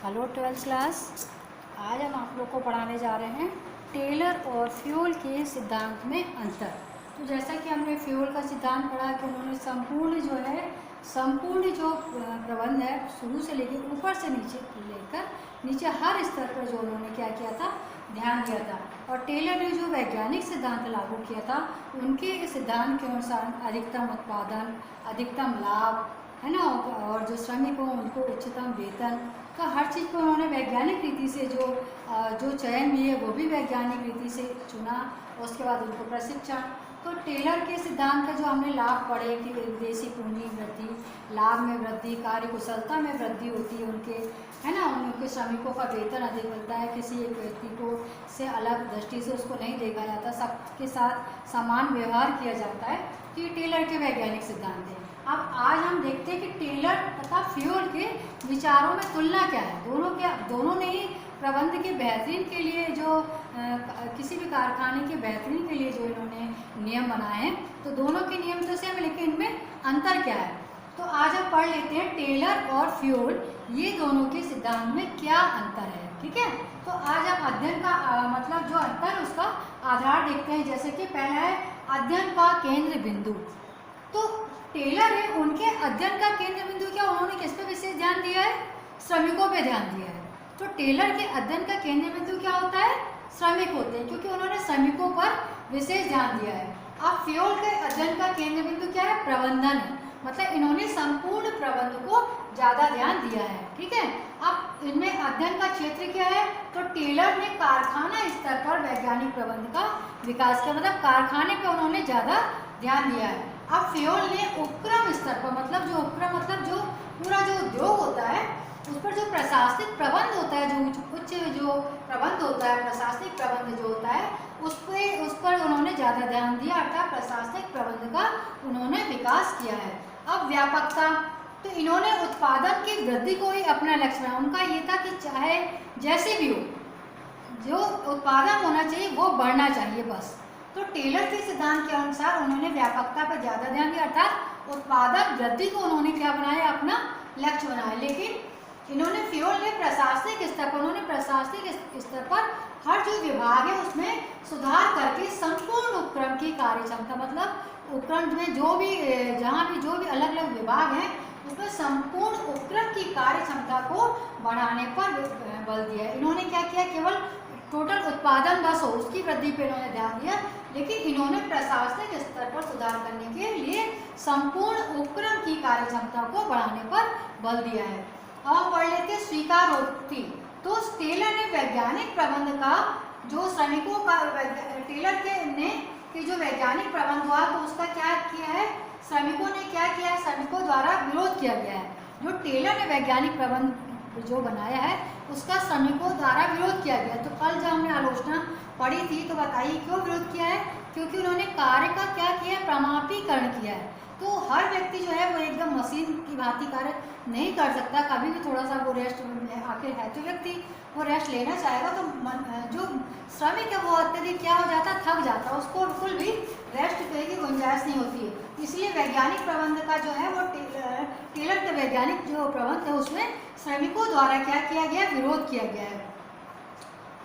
Hello twelfth class. आज हम आप लोग को पढ़ाने जा रहे हैं टेलर और फ्यूल के सिद्धांत में अंतर। तो जैसा कि हमने फ्यूल का सिद्धांत पढ़ा कि उन्होंने संपूर्ण जो प्रबंध है शुरू से लेकर ऊपर से नीचे हर स्तर पर जो उन्होंने क्या किया था, ध्यान दिया था। और टेलर ने जो वैज्ञानिक सिद्धांत लागू किया था, उनके सिद्धांत के अनुसार अधिकतम उत्पादन, अधिकतम लाभ है ना, और जो श्रमिक हो उनको उच्चतम वेतन, तो हर चीज़ को उन्होंने वैज्ञानिक रीति से जो चयन भी है वो भी वैज्ञानिक रीति से चुना। और उसके बाद उनको प्रशिक्षण। तो टेलर के सिद्धांत का जो हमने लाभ पढ़े कि विदेशी पूंजी वृद्धि, लाभ में वृद्धि, कार्य कुशलता में वृद्धि होती है उनके, है ना, उनके श्रमिकों का वेतन अधिक मिलता है, किसी एक व्यक्ति को से अलग दृष्टि से उसको नहीं देखा जाता, सबके साथ समान व्यवहार किया जाता है। तो ये टेलर के वैज्ञानिक सिद्धांत है। अब आज हम देखते हैं कि टेलर तथा फ्यूल के विचारों में तुलना क्या है। दोनों ने ही प्रबंध के बेहतरीन के लिए किसी भी कारखाने के बेहतरीन के लिए जो इन्होंने नियम बनाए हैं, तो दोनों के नियम तो सेम है, लेकिन इनमें अंतर क्या है। तो आज हम पढ़ लेते हैं टेलर और फ्यूल, ये दोनों के सिद्धांत में क्या अंतर है। ठीक है, तो आज हम अध्ययन का मतलब जो अंतर उसका आधार देखते हैं। जैसे कि पहला है अध्ययन का केंद्र बिंदु। तो टेलर है, उनके अध्ययन का केंद्र बिंदु क्या, उन्होंने किस पे विशेष ध्यान दिया है, श्रमिकों पे ध्यान दिया है। तो टेलर के अध्ययन का केंद्र बिंदु क्या होता है, श्रमिक होते हैं, क्योंकि उन्होंने श्रमिकों पर विशेष ध्यान दिया है। अब फ्यूल के अध्ययन का केंद्र बिंदु क्या है, प्रबंधन है, मतलब इन्होंने संपूर्ण प्रबंध को ज्यादा ध्यान दिया है। ठीक है, अब इनमें अध्ययन का क्षेत्र क्या है, तो टेलर ने कारखाना स्तर पर वैज्ञानिक प्रबंध का विकास किया, मतलब कारखाने पे उन्होंने ज्यादा ध्यान दिया है। अब फ्यूल ने उपक्रम स्तर पर, मतलब जो उपक्रम मतलब जो पूरा जो उद्योग होता है उस पर जो प्रशासनिक प्रबंध होता है, जो उच्च जो प्रबंध होता है, प्रशासनिक प्रबंध जो होता है उस पर उन्होंने ज़्यादा ध्यान दिया, अर्थात प्रशासनिक प्रबंध का उन्होंने विकास किया है। अब व्यापकता, तो इन्होंने उत्पादन की वृद्धि को ही अपना लक्ष्य बनाया। उनका ये था कि चाहे जैसे भी हो, जो उत्पादन होना चाहिए वो बढ़ना चाहिए बस। तो टेलर के सिद्धांत के अनुसार उन्होंने व्यापकता पर ज़्यादा ध्यान दिया, अर्थात उत्पादन वृद्धि को उन्होंने क्या बनाया, अपना लक्ष्य बनाया। लेकिन इन्होंने फ्यूल ने प्रशासनिक स्तर पर, उन्होंने प्रशासनिक स्तर पर हर जो विभाग है उसमें सुधार करके संपूर्ण उपक्रम की कार्य क्षमता, मतलब उपक्रम में जो भी अलग अलग विभाग हैं उसमें संपूर्ण उपक्रम की कार्य क्षमता को बढ़ाने पर बल दिया। इन्होंने क्या किया, केवल टोटल उत्पादन बस हो उसकी वृद्धि पर इन्होंने ध्यान दिया, लेकिन इन्होंने प्रशासनिक स्तर पर सुधार करने के लिए संपूर्ण उपक्रम की कार्य क्षमता को बढ़ाने पर बल दिया है। अब पढ़ लेते स्वीकारोक्ति। तो टेलर ने वैज्ञानिक प्रबंध का जो श्रमिकों का टेलर के जो वैज्ञानिक प्रबंध हुआ तो उसका क्या किया है, श्रमिकों ने क्या किया है, श्रमिकों द्वारा विरोध किया गया है। जो टेलर ने वैज्ञानिक प्रबंध जो बनाया है उसका श्रमिकों द्वारा विरोध किया गया। तो कल जब हमने आलोचना पढ़ी थी तो बताइए क्यों विरोध किया है, क्योंकि उन्होंने कार्य का क्या किया है, प्रमापीकरण किया है। तो हर व्यक्ति जो है वो एकदम मशीन की भांति कार्य नहीं कर सकता, कभी भी थोड़ा सा वो रेस्ट आखिर है तो व्यक्ति वो रेस्ट लेना चाहेगा, तो जो श्रमिक है वो अत्यधिक क्या हो जाता, थक जाता, उसको बिल्कुल भी रेस्ट करने की गुंजाइश नहीं होती है। इसलिए वैज्ञानिक प्रबंध का जो है वो टेलर के वैज्ञानिक जो प्रबंध है उसमें श्रमिकों द्वारा क्या किया गया, विरोध किया गया है।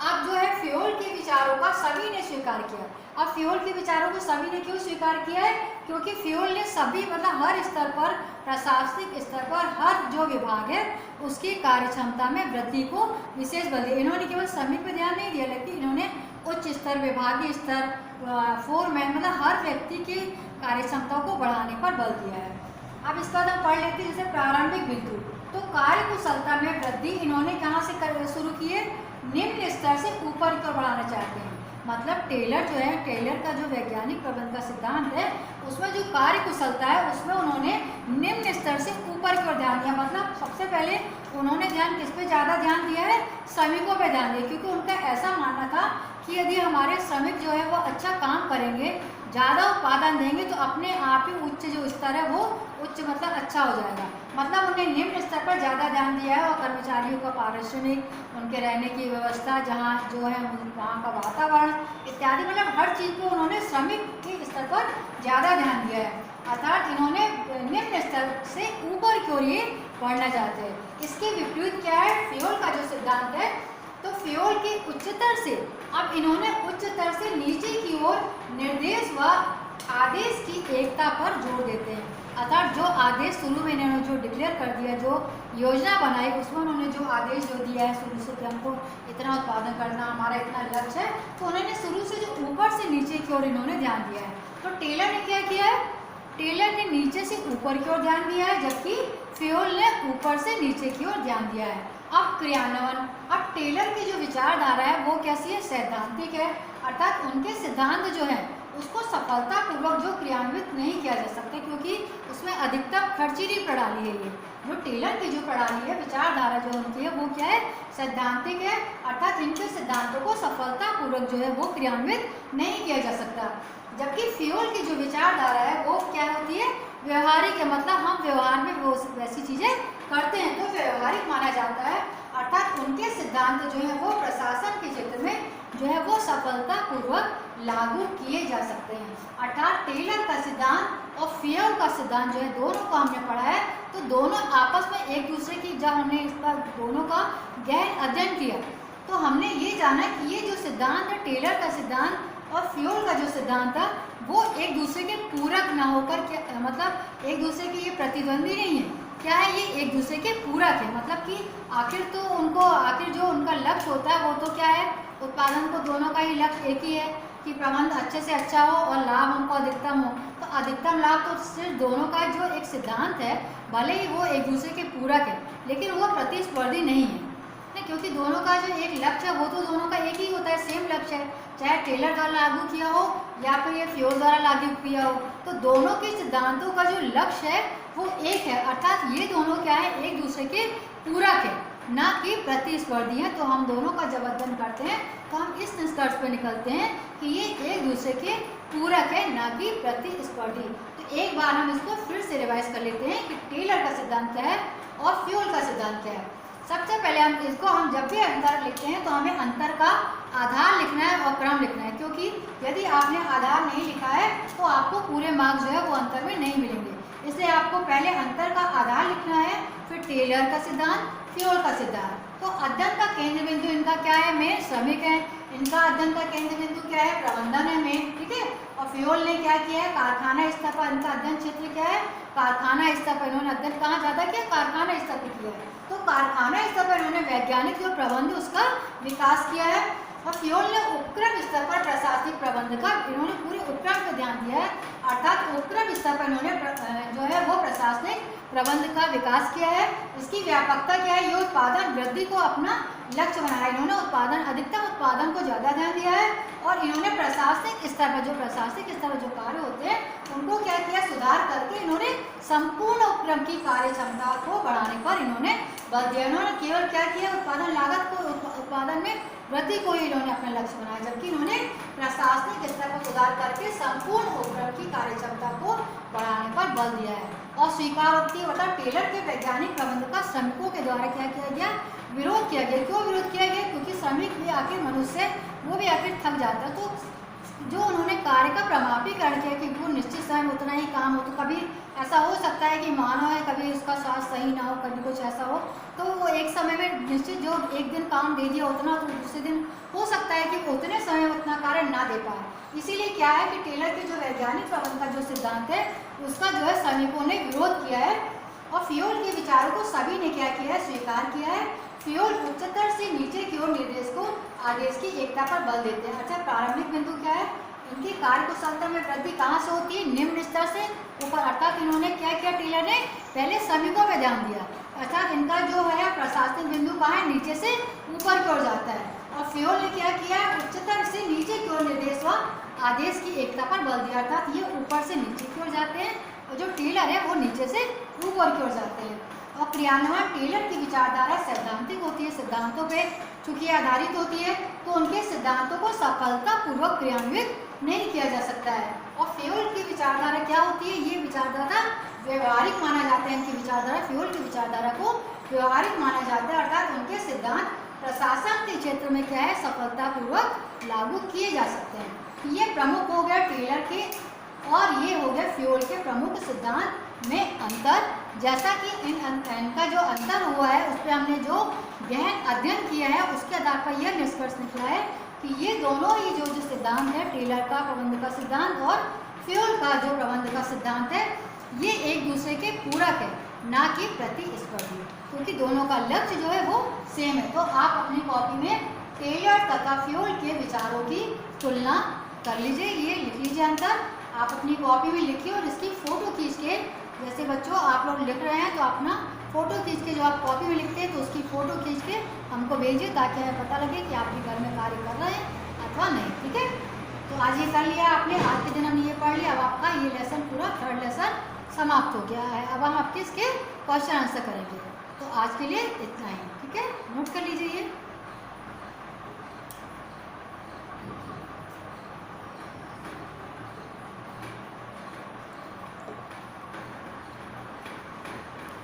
अब जो है फ्यूल के विचारों का सभी ने स्वीकार किया। अब फ्यूल के विचारों को सभी ने क्यों स्वीकार किया है, क्योंकि फ्यूल ने सभी मतलब हर स्तर पर, प्रशासनिक स्तर पर हर जो विभाग है उसकी कार्य क्षमता में वृद्धि को विशेष बल दिया। इन्होंने केवल श्रमिक पर ध्यान नहीं दिया, लेकिन इन्होंने उच्च स्तर, विभागीय स्तर, फोरमैन, मतलब हर व्यक्ति की कार्य क्षमता को बढ़ाने पर बल दिया है। अब इसका हम पढ़ लेते हैं जैसे प्रारंभिक बिंदु। तो कार्य कुशलता में वृद्धि इन्होंने कहाँ से शुरू की है, निम्न स्तर से ऊपर की ओर बढ़ाना चाहते हैं। मतलब टेलर जो है, टेलर का जो वैज्ञानिक प्रबंध का सिद्धांत है उसमें जो कार्य कुशलता है उसमें उन्होंने निम्न स्तर से ऊपर की ओर ध्यान दिया। मतलब सबसे पहले उन्होंने ध्यान किस पे ज़्यादा ध्यान दिया है, श्रमिकों पे ध्यान दिया, क्योंकि उनका ऐसा मानना था कि यदि हमारे श्रमिक जो है वो अच्छा काम करेंगे, ज़्यादा उत्पादन देंगे तो अपने आप ही उच्च जो स्तर है वो उच्च मतलब अच्छा हो जाएगा। मतलब उन्हें निम्न स्तर पर ज़्यादा ध्यान दिया है और कर्मचारियों का पारिश्रमिक, उनके रहने की व्यवस्था, जहाँ जो है वहाँ का वातावरण इत्यादि, मतलब हर चीज़ को उन्होंने श्रमिक के स्तर पर ज़्यादा ध्यान दिया है। अर्थात इन्होंने निम्न स्तर से ऊपर की ओर ये बढ़ना चाहते हैं। इसके विपरीत क्या है, फ्योल का जो सिद्धांत है, तो फ्योल के उच्चतर से अब इन्होंने उच्चतर से नीचे की ओर निर्देश व आदेश की एकता पर जोर देते हैं। अर्थात जो आदेश शुरू में इन्होंने जो डिक्लेयर कर दिया, जो योजना बनाई, उसमें उन्होंने जो आदेश जो दिया है शुरू से कि हमको इतना उत्पादन करना, हमारा इतना लक्ष्य है, तो उन्होंने शुरू से जो ऊपर से नीचे की ओर इन्होंने ध्यान दिया है। तो टेलर ने क्या किया है, टेलर ने नीचे से ऊपर की ओर ध्यान दिया है, जबकि फ्योल ने ऊपर से नीचे की ओर ध्यान दिया है। अब क्रियान्वयन, अब टेलर की जो विचारधारा है वो कैसी है, सैद्धांतिक है। अर्थात उनके सिद्धांत जो है उसको सफलतापूर्वक जो क्रियान्वित नहीं किया जा सकता, क्योंकि उसमें अधिकतम खर्चीली प्रणाली है। ये जो टेलर की जो प्रणाली है, विचारधारा जो उनकी है वो क्या है, सैद्धांतिक है। अर्थात इनके सिद्धांतों को सफलतापूर्वक जो है वो क्रियान्वित नहीं किया जा सकता। जबकि फ्योल की जो विचारधारा है वो क्या होती है, व्यवहारिक है। मतलब हम व्यवहार में वो वैसी चीज़ें करते हैं तो व्यवहारिक माना जाता है। अर्थात उनके सिद्धांत जो है वो प्रशासन के क्षेत्र में जो है वो सफलतापूर्वक लागू किए जा सकते हैं। अर्थात टेलर का सिद्धांत और फ्योल का सिद्धांत जो है, दोनों को हमने पढ़ा है, तो दोनों आपस में एक दूसरे की, जब हमने इसका दोनों का गहन अध्ययन किया तो हमने ये जाना कि ये जो सिद्धांत है, टेलर का सिद्धांत और फ्योल का जो सिद्धांत था, वो एक दूसरे के पूरक ना होकर क्या, मतलब एक दूसरे के ये प्रतिद्वंदी नहीं है। क्या है, ये एक दूसरे के पूरक है। मतलब कि आखिर तो उनको, आखिर जो उनका लक्ष्य होता है वो तो क्या है, उत्पादन को दोनों का ही लक्ष्य एक ही है कि प्रबंध अच्छे से अच्छा हो और लाभ हमको अधिकतम हो। तो अधिकतम लाभ तो सिर्फ दोनों का जो एक सिद्धांत है, भले ही वो एक दूसरे के पूरक है, लेकिन वो प्रतिस्पर्धी नहीं है, क्योंकि दोनों का जो एक लक्ष्य है वो तो दोनों का एक ही होता है, सेम लक्ष्य है। चाहे टेलर द्वारा लागू किया हो या फिर ये फ्योल द्वारा लागू किया हो, तो दोनों के सिद्धांतों का जो लक्ष्य है वो एक है। अर्थात ये दोनों क्या है, एक दूसरे के पूरक है, ना कि प्रतिस्पर्धी हैं। तो हम दोनों का जब अध्ययन करते हैं तो हम इस निष्कर्ष पर निकलते हैं कि ये एक दूसरे के पूरक है, ना कि प्रतिस्पर्धी। तो एक बार हम इसको फिर से रिवाइज कर लेते हैं कि टेलर का सिद्धांत क्या है और फ्योल का सिद्धांत क्या है। सबसे पहले हम जब भी अंतर लिखते हैं तो हमें अंतर का आधार लिखना है और क्रम लिखना है, क्योंकि यदि आपने आधार नहीं लिखा है तो आपको पूरे मार्क्स जो है वो अंतर में नहीं मिलेंगे। इसलिए आपको पहले अंतर का आधार लिखना है, फिर टेलर का सिद्धांत, फ्योल का सिद्धांत। तो अध्ययन का केंद्र बिंदु इनका क्या है, मेन श्रमिक है। इनका अध्ययन का केंद्र बिंदु क्या है, प्रबंधन है मेन, ठीक है। और फ्योल ने क्या किया है, कारखाना स्तर पर इनका अध्ययन क्षेत्र क्या है, कारखाना स्तर पर। इन्होंने अध्ययन कहाँ ज़्यादा किया, कारखाना स्तर पर किया है। तो कारखाना स्तर पर इन्होंने वैज्ञानिक जो प्रबंध उसका विकास किया है। और फ्योल ने उपक्रम स्तर पर प्रशासनिक प्रबंध का, इन्होंने पूरे उपक्रम पर ध्यान दिया है। अर्थात उपक्रम स्तर पर इन्होंने जो है वो प्रशासनिक प्रबंध का विकास किया है। इसकी व्यापकता क्या है, ये उत्पादन वृद्धि को अपना लक्ष्य बनाया। इन्होंने उत्पादन, अधिकतम उत्पादन को ज़्यादा ध्यान दिया है। और इन्होंने प्रशासनिक स्तर पर, जो प्रशासनिक स्तर पर जो कार्य होते हैं उनको क्या किया, सुधार करके इन्होंने संपूर्ण उपक्रम की कार्य क्षमता को बढ़ाने पर इन्होंने बल दिया। इन्होंने केवल क्या किया, उत्पादन लागत को, उत्पादन में वृद्धि को ही इन्होंने अपना लक्ष्य बनाया, जबकि इन्होंने प्रशासनिक स्तर पर सुधार करके संपूर्ण उपक्रम की कार्य क्षमता को बढ़ाने पर बल दिया है। और स्वीकारोक्ति मतलब टेलर के वैज्ञानिक प्रबंध का श्रमिकों के द्वारा क्या किया गया, विरोध किया गया। क्यों विरोध किया गया, क्योंकि श्रमिक भी आखिर मनुष्य, वो भी आखिर थक जाता है। तो जो उन्होंने कार्य का प्रमाणीकरण किया कि वो निश्चित समय में उतना ही काम हो, तो कभी ऐसा हो सकता है कि मानव है, कभी उसका स्वास्थ्य सही ना हो, कभी कुछ ऐसा हो, तो वो एक समय में निश्चित जो एक दिन काम दे दिया उतना, तो दूसरे दिन हो सकता है कि उतने समय में उतना कार्य ना दे पाए। इसीलिए क्या है कि टेलर के जो वैज्ञानिक प्रबंध का जो सिद्धांत है उसका जो है श्रमिकों ने विरोध किया है। और फ्योल के विचारों को सभी ने क्या किया है, स्वीकार किया है। फ्योल उच्चतर से नीचे की ओर निर्देश को, आदेश की एकता पर बल देते हैं। अच्छा, प्रारंभिक बिंदु क्या है, इनकी कार्य कुशलता में वृद्धि कहाँ से होती है, निम्न स्तर से ऊपर। अर्थात इन्होंने क्या किया, टेलर ने पहले श्रमिकों पर ध्यान दिया। अर्थात इनका जो है प्रशासनिक बिंदु कहाँ है, नीचे से ऊपर की ओर जाता है। और फ्योल ने क्या किया, उच्चतर से नीचे की ओर निर्देश व आदेश की एकता पर बल दिया। अर्थात ये ऊपर से नीचे की ओर जाते हैं और जो टेलर है वो नीचे से ऊपर की ओर जाते हैं। और क्रियान्वयन, टेलर की विचारधारा सैद्धांतिक होती है, सिद्धांतों पे चूंकि आधारित होती है, तो उनके सिद्धांतों को सफलतापूर्वक क्रियान्वित नहीं किया जा सकता है। और फ्यूल की विचारधारा क्या होती है? ये विचारधारा व्यवहारिक माना जाता है। इनकी विचारधारा, फ्यूल की विचारधारा को व्यवहारिक माना जाता है, अर्थात उनके सिद्धांत प्रशासन के क्षेत्र में क्या है, सफलतापूर्वक लागू किए जा सकते हैं। ये प्रमुख हो गया टेलर के, और ये हो गया फ्यूल के प्रमुख सिद्धांत में अंतर। जैसा कि इनका जो अंतर हुआ है उस पर हमने जो गहन अध्ययन किया है उसके आधार पर यह निष्कर्ष निकला है कि ये दोनों ही जो सिद्धांत है, टेलर का प्रबंध का सिद्धांत और फ्यूल का जो प्रबंध का सिद्धांत है, ये एक दूसरे के पूरक है, ना कि प्रतिस्पर्धी, क्योंकि दोनों का लक्ष्य जो है वो सेम है। तो आप अपनी कॉपी में टेलर तथा फ्यूल के विचारों की तुलना कर लीजिए, ये लिख लीजिए अंतर। आप अपनी कॉपी में लिखिए और इसकी फ़ोटो खींच के, जैसे बच्चों आप लोग लिख रहे हैं तो अपना फ़ोटो खींच के, जो आप कॉपी में लिखते हैं तो उसकी फ़ोटो खींच के हमको भेजिए, ताकि हमें पता लगे कि आप भी घर में कार्य कर रहे हैं अथवा नहीं। ठीक है, तो आज ये कर लिया आपने, आज के दिन हमने ये पढ़ लिया। अब आपका ये लेसन पूरा, थर्ड लेसन समाप्त हो गया है। अब हम आपके इसके क्वेश्चन आंसर करेंगे। तो आज के लिए इतना ही, ठीक है, नोट कर लीजिए ये।